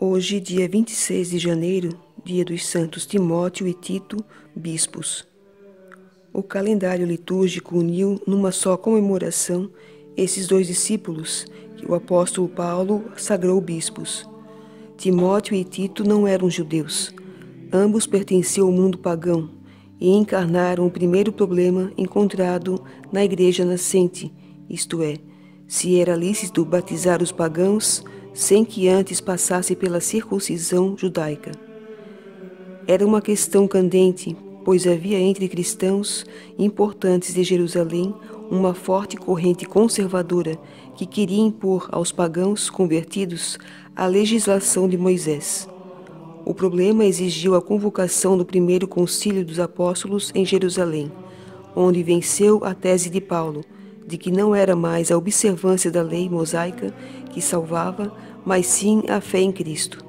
Hoje, dia 26 de janeiro, dia dos santos Timóteo e Tito, bispos. O calendário litúrgico uniu numa só comemoração esses dois discípulos que o apóstolo Paulo sagrou bispos. Timóteo e Tito não eram judeus. Ambos pertenciam ao mundo pagão e encarnaram o primeiro problema encontrado na igreja nascente, isto é, se era lícito batizar os pagãos sem que antes passasse pela circuncisão judaica. Era uma questão candente, pois havia entre cristãos importantes de Jerusalém uma forte corrente conservadora que queria impor aos pagãos convertidos a legislação de Moisés. O problema exigiu a convocação do primeiro concílio dos apóstolos em Jerusalém, onde venceu a tese de Paulo, de que não era mais a observância da lei mosaica que salvava, mas sim a fé em Cristo.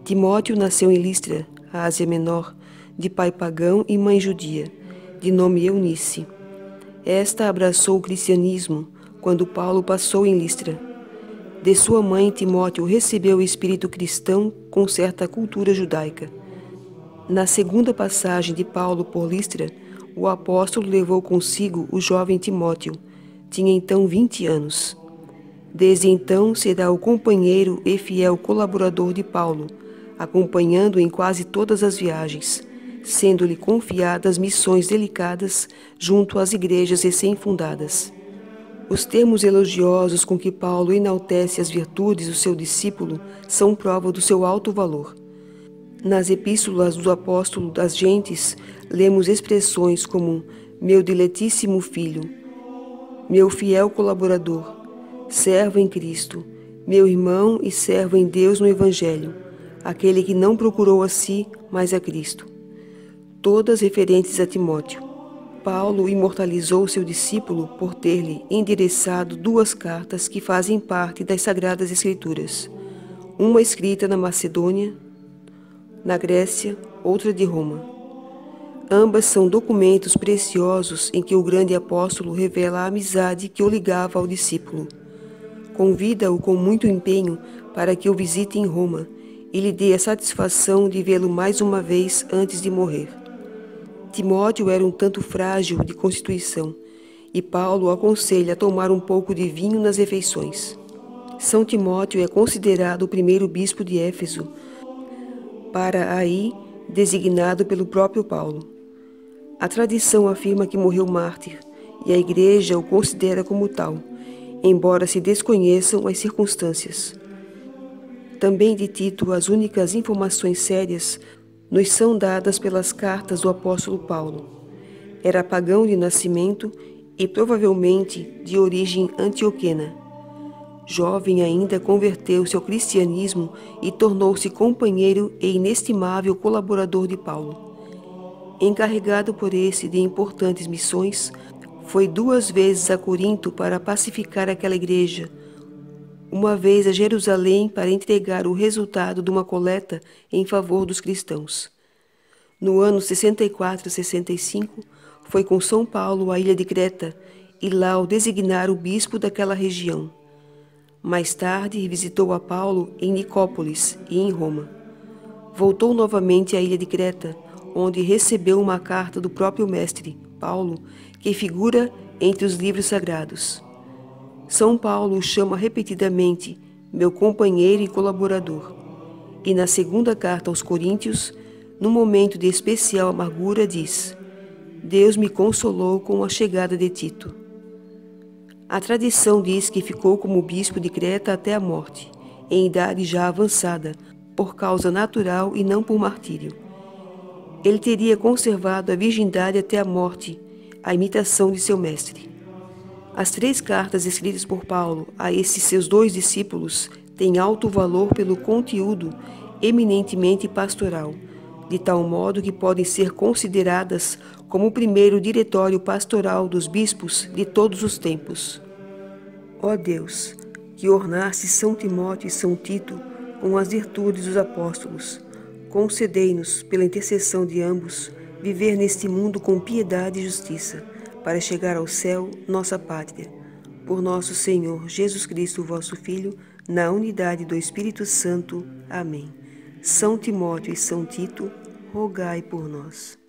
Timóteo nasceu em Listra, Ásia Menor, de pai pagão e mãe judia, de nome Eunice. Esta abraçou o cristianismo quando Paulo passou em Listra. De sua mãe, Timóteo recebeu o espírito cristão com certa cultura judaica. Na segunda passagem de Paulo por Listra, o apóstolo levou consigo o jovem Timóteo. Tinha então 20 anos. Desde então será o companheiro e fiel colaborador de Paulo, acompanhando em quase todas as viagens, sendo-lhe confiadas missões delicadas junto às igrejas recém-fundadas. Os termos elogiosos com que Paulo enaltece as virtudes do seu discípulo são prova do seu alto valor. Nas epístolas do apóstolo das gentes, lemos expressões como meu diletíssimo filho, meu fiel colaborador, servo em Cristo, meu irmão e servo em Deus no Evangelho, aquele que não procurou a si, mas a Cristo. Todas referentes a Timóteo. Paulo imortalizou seu discípulo por ter-lhe endereçado duas cartas que fazem parte das Sagradas Escrituras, uma escrita na Macedônia, na Grécia, outra de Roma. Ambas são documentos preciosos em que o grande apóstolo revela a amizade que o ligava ao discípulo. Convida-o com muito empenho para que o visite em Roma e lhe dê a satisfação de vê-lo mais uma vez antes de morrer. Timóteo era um tanto frágil de constituição, e Paulo o aconselha a tomar um pouco de vinho nas refeições. São Timóteo é considerado o primeiro bispo de Éfeso, para aí designado pelo próprio Paulo. A tradição afirma que morreu mártir, e a Igreja o considera como tal, embora se desconheçam as circunstâncias. Também de Tito, as únicas informações sérias nos são dadas pelas cartas do apóstolo Paulo. Era pagão de nascimento e provavelmente de origem antioquena. Jovem ainda, converteu-se ao cristianismo e tornou-se companheiro e inestimável colaborador de Paulo. Encarregado por esse de importantes missões, foi 2 vezes a Corinto para pacificar aquela igreja, uma vez a Jerusalém para entregar o resultado de uma coleta em favor dos cristãos. No ano 64-65, foi com São Paulo à ilha de Creta e lá o designaram o bispo daquela região. Mais tarde, visitou a Paulo em Nicópolis e em Roma. Voltou novamente à ilha de Creta, onde recebeu uma carta do próprio mestre, Paulo, que figura entre os livros sagrados. São Paulo o chama repetidamente meu companheiro e colaborador. E na segunda carta aos Coríntios, num momento de especial amargura, diz: Deus me consolou com a chegada de Tito. A tradição diz que ficou como bispo de Creta até a morte, em idade já avançada, por causa natural e não por martírio. Ele teria conservado a virgindade até a morte, a imitação de seu mestre. As 3 cartas escritas por Paulo a esses seus 2 discípulos têm alto valor pelo conteúdo eminentemente pastoral, de tal modo que podem ser consideradas como o primeiro diretório pastoral dos bispos de todos os tempos. Ó Deus, que ornaste São Timóteo e São Tito com as virtudes dos apóstolos, concedei-nos, pela intercessão de ambos, viver neste mundo com piedade e justiça, para chegar ao céu, nossa pátria. Por nosso Senhor Jesus Cristo, vosso Filho. na unidade do Espírito Santo. Amém. São Timóteo e São Tito, rogai por nós.